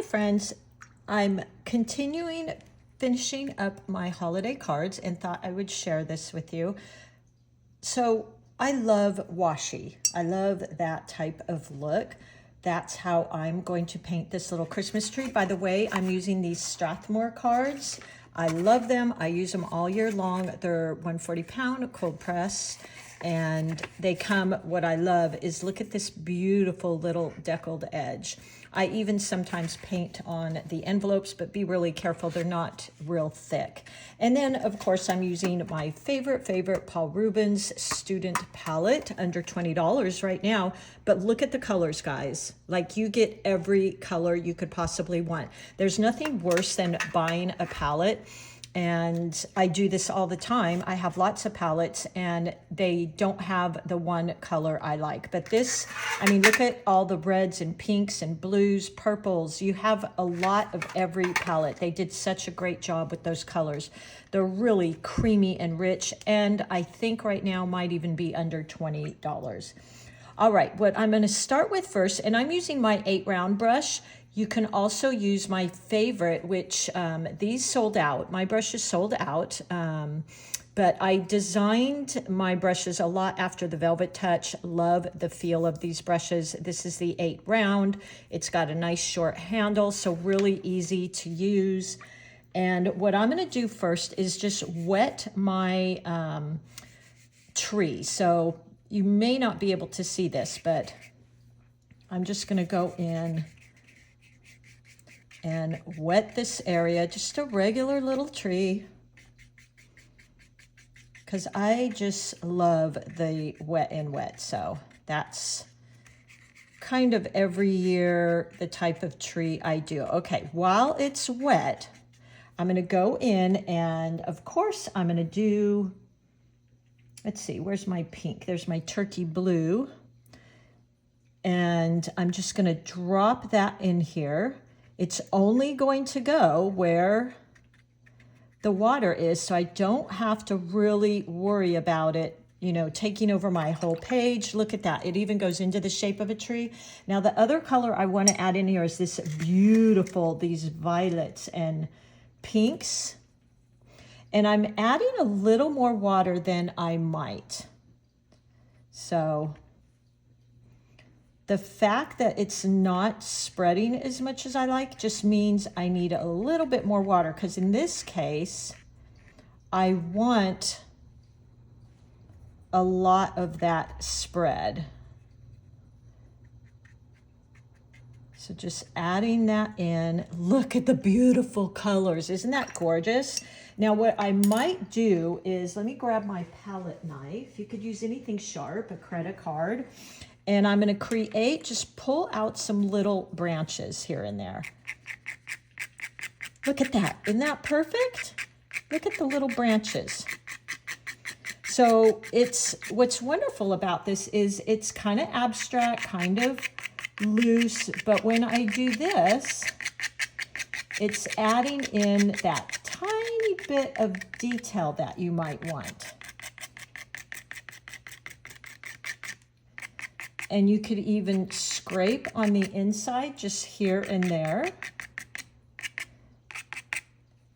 Hi friends, I'm finishing up my holiday cards and thought I would share this with you. So I love washi. I love that type of look. That's how I'm going to paint this little Christmas tree. By the way, I'm using these Strathmore cards. I love them. I use them all year long. They're 140 pound cold press. And they come, what I love is look at this beautiful little deckled edge. I even sometimes paint on the envelopes, but be really careful, they're not real thick. And then of course I'm using my favorite Paul Rubens student palette, under $20 right now. But look at the colors, guys. Like, you get every color you could possibly want. There's nothing worse than buying a palette, and I do this all the time. I have lots of palettes and they don't have the one color I like. But this, I mean, look at all the reds and pinks and blues, purples. You have a lot of every palette. They did such a great job with those colors. They're really creamy and rich, and I think right now might even be under $20. All right, what I'm going to start with first, and I'm using my 8-round brush. You can also use my favorite, which these sold out. My brushes sold out, but I designed my brushes a lot after the Velvet Touch. Love the feel of these brushes. This is the 8-round. It's got a nice short handle, so really easy to use. And what I'm going to do first is just wet my tree. So you may not be able to see this, but I'm just going to go in and wet this area, just a regular little tree, because I just love the wet and wet. So that's kind of every year the type of tree I do. Okay, while it's wet, I'm going to go in and of course I'm going to do, let's see, where's my pink? There's my turkey blue. And I'm just going to drop that in here. It's only going to go where the water is, so I don't have to really worry about it, you know, taking over my whole page. Look at that. It even goes into the shape of a tree. Now, the other color I want to add in here is this beautiful, these violets and pinks. And I'm adding a little more water than I might. So the fact that it's not spreading as much as I like just means I need a little bit more water, because in this case, I want a lot of that spread. So just adding that in. Look at the beautiful colors. Isn't that gorgeous? Now what I might do is, let me grab my palette knife. You could use anything sharp, a credit card. And I'm going to just pull out some little branches here and there. Look at that. Isn't that perfect? Look at the little branches. So what's wonderful about this is it's kind of abstract, kind of loose, but when I do this, it's adding in that tiny bit of detail that you might want. And you could even scrape on the inside, just here and there.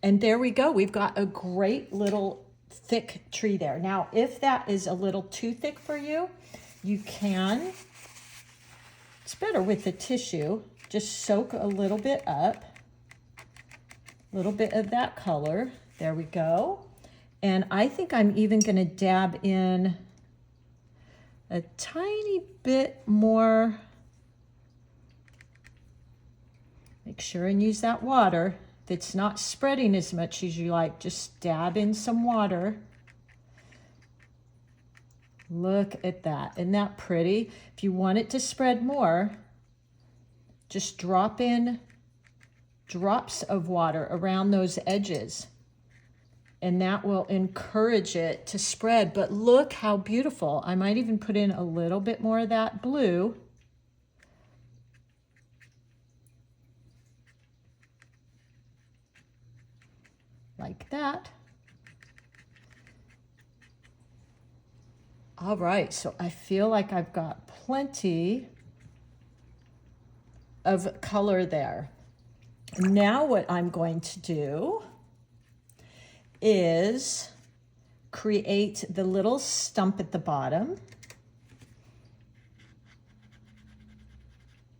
And there we go. We've got a great little thick tree there. Now, if that is a little too thick for you, you can, it's better with the tissue, just soak a little bit up, a little bit of that color. There we go. And I think I'm even going to dab in a tiny bit more. Make sure and use that water. If it's not spreading as much as you like, just dab in some water. Look at that. Isn't that pretty? If you want it to spread more, just drop in drops of water around those edges, and that will encourage it to spread. But look how beautiful. I might even put in a little bit more of that blue. Like that. All right, so I feel like I've got plenty of color there. Now what I'm going to do is create the little stump at the bottom.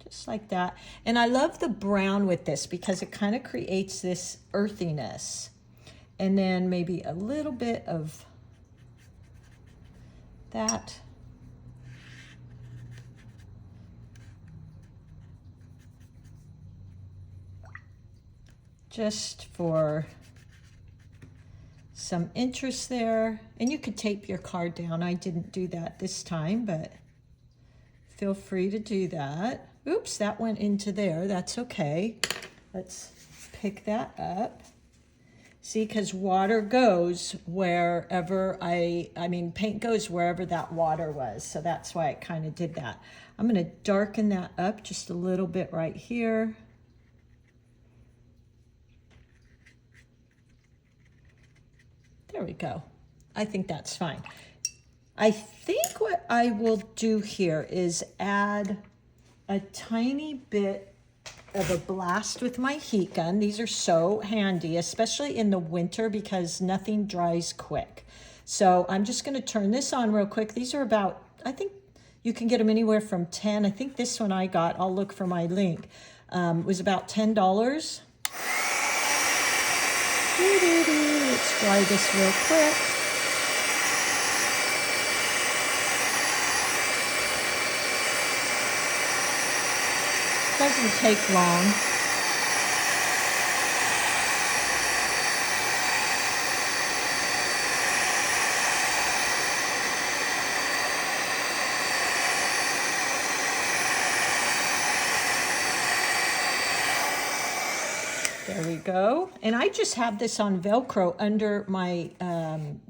Just like that. And I love the brown with this because it kind of creates this earthiness. And then maybe a little bit of that. Just for some interest there. And you could tape your card down. I didn't do that this time, but feel free to do that. Oops, that went into there. That's okay. Let's pick that up. See, because water goes wherever paint goes wherever that water was. So that's why it kind of did that. I'm going to darken that up just a little bit right here. There we go. I think that's fine. I think what I will do here is add a tiny bit of a blast with my heat gun. These are so handy, especially in the winter because nothing dries quick. So I'm just going to turn this on real quick. These are about, I think you can get them anywhere from 10. I think this one I got, I'll look for my link, was about $10. Let's dry this real quick. Doesn't take long. There we go. And I just have this on Velcro under my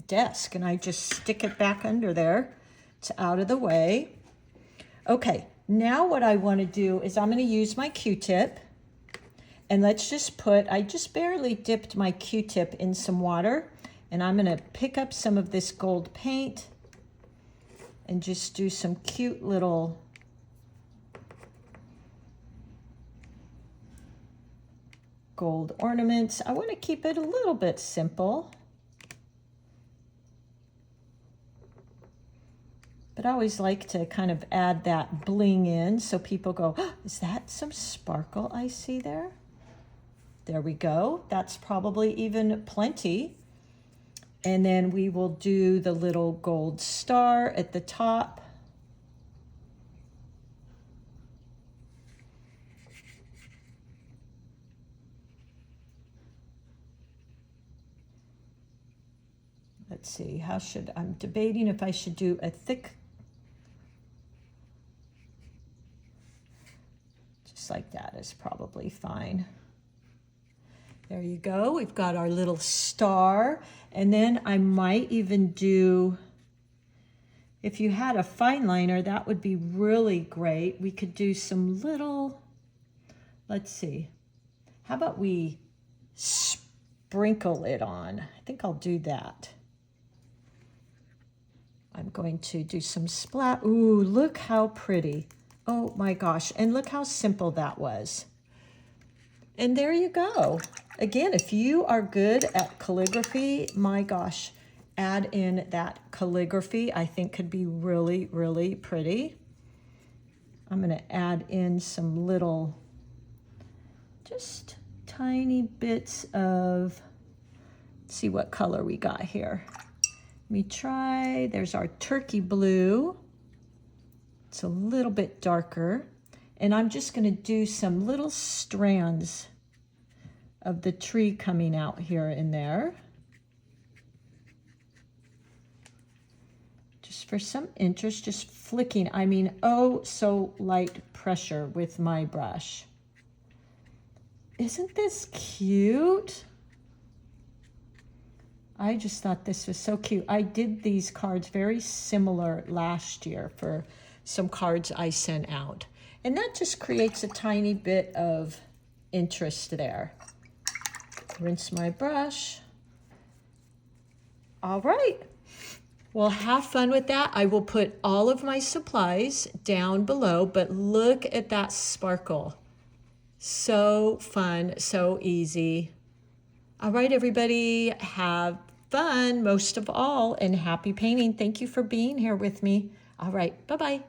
desk, and I just stick it back under there. It's out of the way. Okay, now what I want to do is I'm going to use my Q-tip, and let's just I just barely dipped my Q-tip in some water, and I'm going to pick up some of this gold paint and just do some cute little gold ornaments. I want to keep it a little bit simple, but I always like to kind of add that bling in so people go, oh, is that some sparkle I see there? There we go. That's probably even plenty. And then we will do the little gold star at the top. Let's see, I'm debating if I should do a thick, just like that is probably fine. There you go, we've got our little star. And then I might even do, if you had a fine liner, that would be really great. We could do some little, let's see, how about we sprinkle it on? I think I'll do that. I'm going to do some splat. Ooh, look how pretty. Oh my gosh, and look how simple that was. And there you go. Again, if you are good at calligraphy, my gosh, add in that calligraphy. I think could be really, really pretty. I'm gonna add in some little, just tiny bits of, let's see what color we got here. Let me try, there's our turkey blue. It's a little bit darker. And I'm just gonna do some little strands of the tree coming out here and there. Just for some interest, just flicking, I mean, oh, so light pressure with my brush. Isn't this cute? I just thought this was so cute. I did these cards very similar last year for some cards I sent out. And that just creates a tiny bit of interest there. Rinse my brush. All right. Well, have fun with that. I will put all of my supplies down below, but look at that sparkle. So fun, so easy. All right, everybody, have fun most of all, and happy painting. Thank you for being here with me. All right, bye-bye.